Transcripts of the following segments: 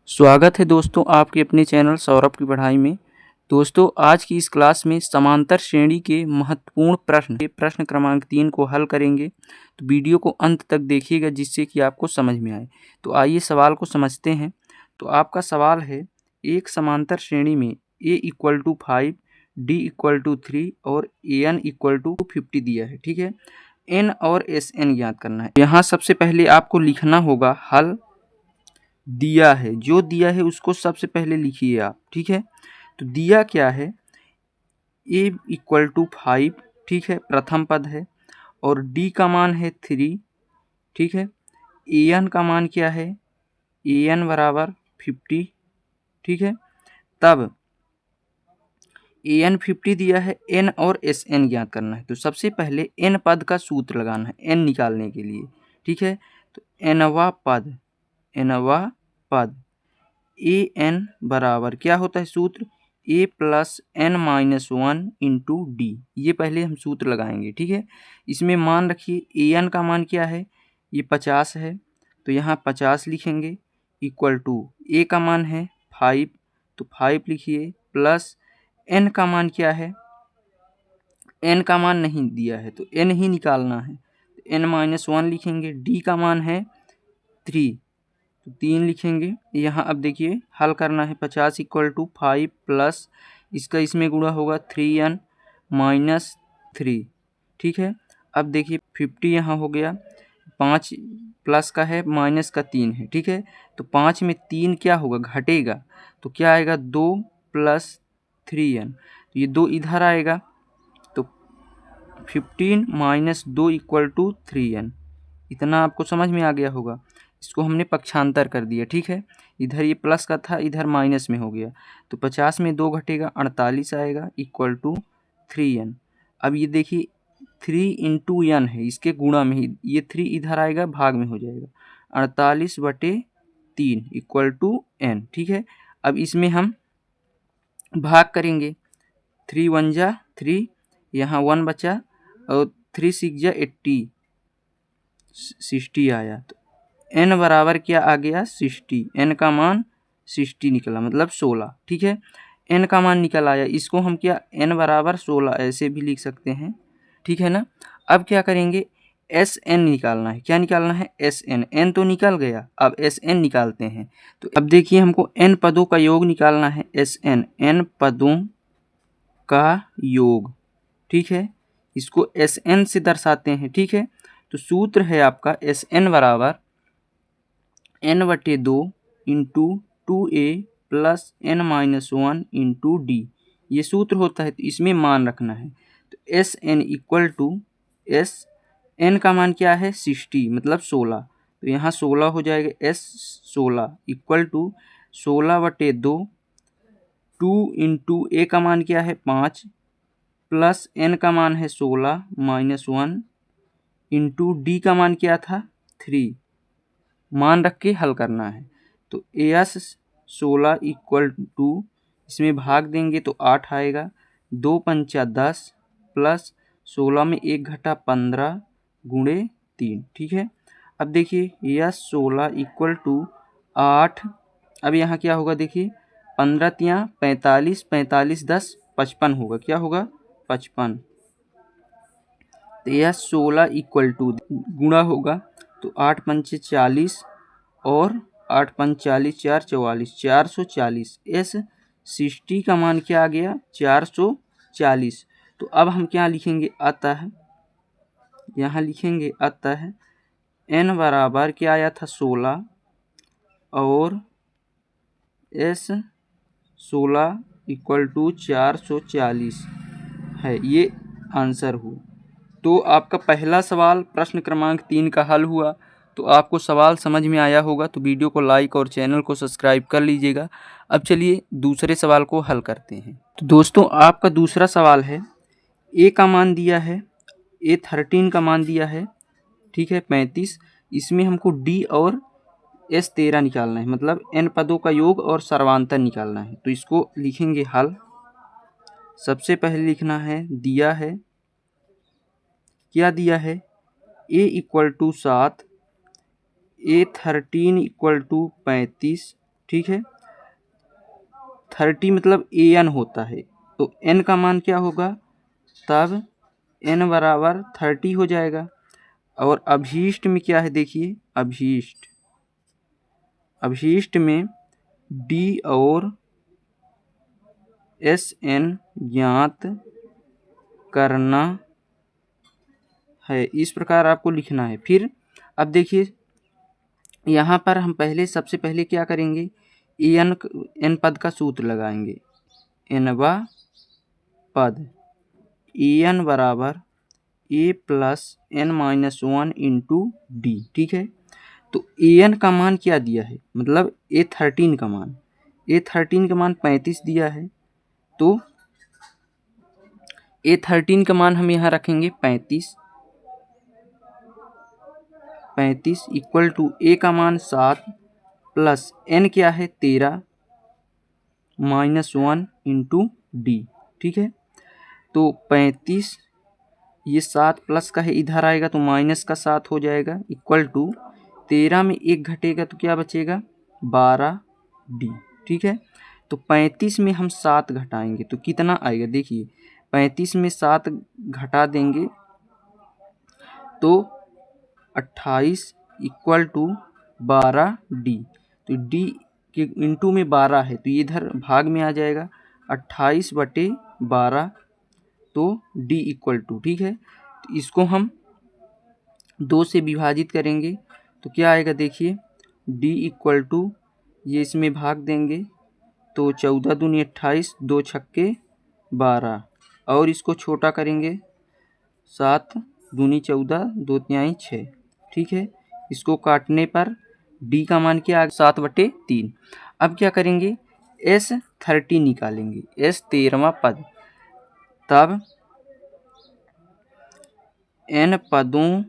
स्वागत है दोस्तों आपके अपने चैनल सौरभ की पढ़ाई में। दोस्तों आज की इस क्लास में समांतर श्रेणी के महत्वपूर्ण प्रश्न क्रमांक 3 को हल करेंगे। तो वीडियो को अंत तक देखिएगा जिससे कि आपको समझ में आए। तो आइए सवाल को समझते हैं। तो आपका सवाल है, एक समांतर श्रेणी में a equal to 5, d equal to 3 और an इक्वल टू 50 दिया है। ठीक है, n और sn ज्ञात करना है। यहाँ सबसे पहले आपको लिखना होगा हल दिया है, जो दिया है उसको सबसे पहले लिखिए आप। ठीक है, तो दिया क्या है, a इक्वल टू 5, ठीक है, प्रथम पद है, और d का मान है 3, ठीक है। an का मान क्या है, an बराबर 50, ठीक है। तब an 50 दिया है, n और sn ज्ञात करना है। तो सबसे पहले n पद का सूत्र लगाना है n निकालने के लिए। ठीक है, तो nवा पद ए एन बराबर क्या होता है सूत्र, a plus n minus 1 into d. ये पहले हम सूत्र लगाएंगे। ठीक है, इसमें मान रखिए ए एन का मान क्या है, ये 50 है, तो यहाँ 50 लिखेंगे, इक्वल टू ए का मान है 5, तो 5 लिखिए, प्लस एन का मान क्या है, एन का मान नहीं दिया है तो एन ही निकालना है, एन माइनस 1 लिखेंगे, डी का मान है 3, तो 3 लिखेंगे। यहाँ अब देखिए हल करना है, 50 इक्वल टू 5 प्लस इसका इसमें गुणा होगा 3n माइनस 3। ठीक है, अब देखिए 50 यहाँ हो गया, 5 प्लस का है माइनस का 3 है। ठीक है, तो 5 में 3 क्या होगा, घटेगा, तो क्या आएगा 2 प्लस 3n, तो ये 2 इधर आएगा, तो 15 माइनस 2 इक्वल टू 3n। इतना आपको समझ में आ गया होगा। इसको हमने पक्षांतर कर दिया। ठीक है, इधर ये प्लस का था, इधर माइनस में हो गया, तो 50 में 2 घटेगा, 48 आएगा, इक्वल टू 3n। अब ये देखिए 3 इंटू एन है, इसके गुणा में ही ये 3 इधर आएगा, भाग में हो जाएगा, 48/3 इक्वल टू n। ठीक है, अब इसमें हम भाग करेंगे, 3 1 जा 3, यहाँ 1 बचा, और 3 6 जा 80, 60 आया, तो n बराबर क्या आ गया 60, n का मान 60 निकला, मतलब 16। ठीक है, n का मान निकल आया, इसको हम क्या n बराबर 16 ऐसे भी लिख सकते हैं। ठीक है ना, अब क्या करेंगे, Sn निकालना है। क्या निकालना है, Sn, n तो निकल गया, अब Sn निकालते हैं। तो अब देखिए हमको n पदों का योग निकालना है, Sn, n पदों का योग। ठीक है, इसको Sn से दर्शाते हैं। ठीक है, तो सूत्र है आपका Sn बराबर n/2 into 2a plus n minus 1 into d, ये सूत्र होता है। तो इसमें मान रखना है, तो S N equal to S N का मान क्या है 60, मतलब 16, तो यहाँ 16 हो जाएगा, एस 16 इक्वल टू 16/2, 2 इंटू ए का मान क्या है 5, प्लस एन का मान है 16 माइनस 1 इंटू डी का मान क्या था 3, मान रख के हल करना है। तो एस 16 इक्वल टू, इसमें भाग देंगे तो 8 आएगा, 2 पंचा 10 प्लस 16 में 1 घटा 15 गुणे 3। ठीक है, अब देखिए यस 16 इक्वल टू 8, अब यहाँ क्या होगा देखिए, 15 तियाँ 45, 45 10 55 होगा, क्या होगा 55। तो यह 16 इक्वल टू गुणा होगा, तो 8 पंचे 40 और 8 पंच 40, 4 44, 440। एस 60 का मान क्या आ गया 440। तो अब हम क्या लिखेंगे, अतः, यहाँ लिखेंगे अतः n बराबर क्या आया था 16, और एस 16 इक्वल टू 440 है, ये आंसर हो। तो आपका पहला सवाल प्रश्न क्रमांक 3 का हल हुआ। तो आपको सवाल समझ में आया होगा, तो वीडियो को लाइक और चैनल को सब्सक्राइब कर लीजिएगा। अब चलिए दूसरे सवाल को हल करते हैं। तो दोस्तों आपका दूसरा सवाल है, ए का मान दिया है, A13 का मान दिया है, ठीक है 35, इसमें हमको डी और S13 निकालना है, मतलब n पदों का योग और सर्वांतर निकालना है। तो इसको लिखेंगे हल। सबसे पहले लिखना है, दिया है, क्या दिया है, a equal to 7, A13 equal to 35, ठीक है। 30 मतलब an होता है, तो n का मान क्या होगा, तब n बराबर 30 हो जाएगा। और अभीष्ट में क्या है देखिए, अभीष्ट में d और Sn ज्ञात करना है, इस प्रकार आपको लिखना है। फिर अब देखिए यहाँ पर हम सबसे पहले क्या करेंगे, एन पद का सूत्र लगाएंगे। एनवा पद एन बराबर a plus n minus 1 into d, ठीक है। तो एन का मान क्या दिया है, मतलब A13 का मान, A13 का मान 35 दिया है, तो A13 का मान हम यहाँ रखेंगे 35 इक्वल टू ए का मान 7 प्लस एन क्या है 13 माइनस 1 इंटू डी, ठीक है। तो 35 ये 7 प्लस का है, इधर आएगा तो माइनस का 7 हो जाएगा, इक्वल टू 13 में 1 घटेगा तो क्या बचेगा 12 डी, ठीक है। तो 35 में हम 7 घटाएंगे तो कितना आएगा, देखिए 35 में 7 घटा देंगे तो 28 इक्वल टू 12 डी। तो डी के इंटू में 12 है तो ये इधर भाग में आ जाएगा, 28/12, तो डी इक्वल टू, ठीक है। तो इसको हम 2 से विभाजित करेंगे तो क्या आएगा, देखिए डी इक्वल टू, ये इसमें भाग देंगे तो 14 दूनी 28, 2 छक्के 12, और इसको छोटा करेंगे 7 दूनी 14, 2 तिहाई 6, ठीक है। इसको काटने पर डी का मान क्या आ गया 7/3। अब क्या करेंगे, S30 निकालेंगे, S13वां पद, तब n पदों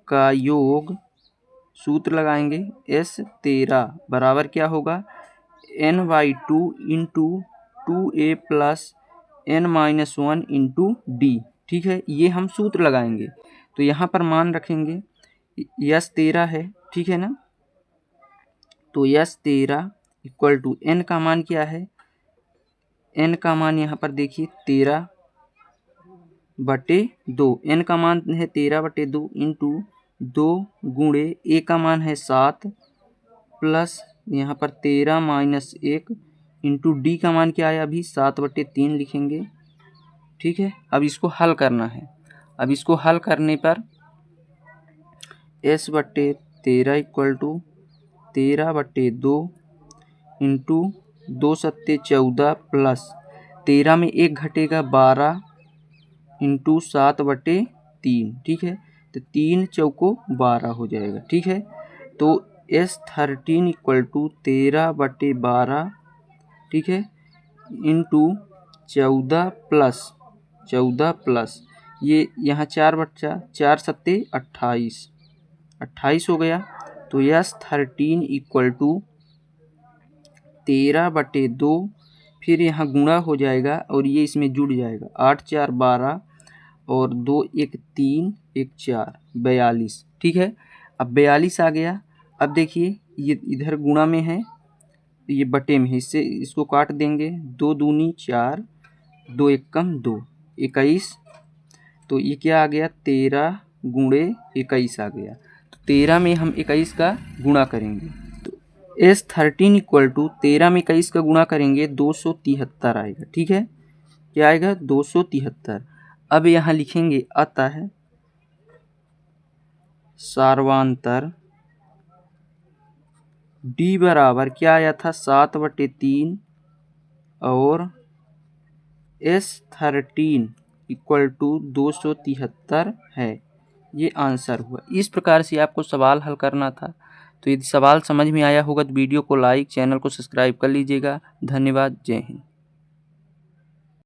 का योग, सूत्र लगाएंगे, S13 बराबर क्या होगा n/2 into 2a plus n-1 into d, ठीक है। ये हम सूत्र लगाएंगे तो यहाँ पर मान रखेंगे S13 है, ठीक है ना। तो S13 इक्वल टू n का मान क्या है, n का मान यहाँ पर देखिए 13/2, n का मान है 13/2 इंटू 2 गुणे a का मान है 7 प्लस यहाँ पर 13 माइनस 1 इंटू डी का मान क्या है, अभी 7/3 लिखेंगे, ठीक है। अब इसको हल करना है, अब इसको हल करने पर S/13 इक्वल टू 13/2 इंटू 2 सत्ते 14 प्लस 13 में 1 घटेगा 12 इंटू 7/3, ठीक है। तो 3 चौको 12 हो जाएगा, ठीक है। तो S13 इक्वल टू 13/12, ठीक है, इंटू 14 प्लस ये यहाँ 4 बच्चा 4 सत्ते 28 हो गया। तो S13 इक्वल टू 13/2, फिर यहाँ गुणा हो जाएगा और ये इसमें जुड़ जाएगा, 8 4 12 और 2 1 3 1 4 42, ठीक है। अब 42 आ गया। अब देखिए ये इधर गुणा में है, ये बटे में है, इससे इसको काट देंगे, 2 दूनी 4, 2 एकम 2, 21, तो ये क्या आ गया 13 गुणे 21 आ गया। तो 13 में हम 21 का गुणा करेंगे, तो S13 इक्वल टू 13 में 21 का गुणा करेंगे 273 आएगा, ठीक है। क्या आएगा 273। अब यहाँ लिखेंगे अतः सार्वांतर D बराबर क्या आया था 7/3 और S13 इक्वल टू 273 है, ये आंसर हुआ। इस प्रकार से आपको सवाल हल करना था। तो यदि सवाल समझ में आया होगा तो वीडियो को लाइक, चैनल को सब्सक्राइब कर लीजिएगा। धन्यवाद, जय हिंद।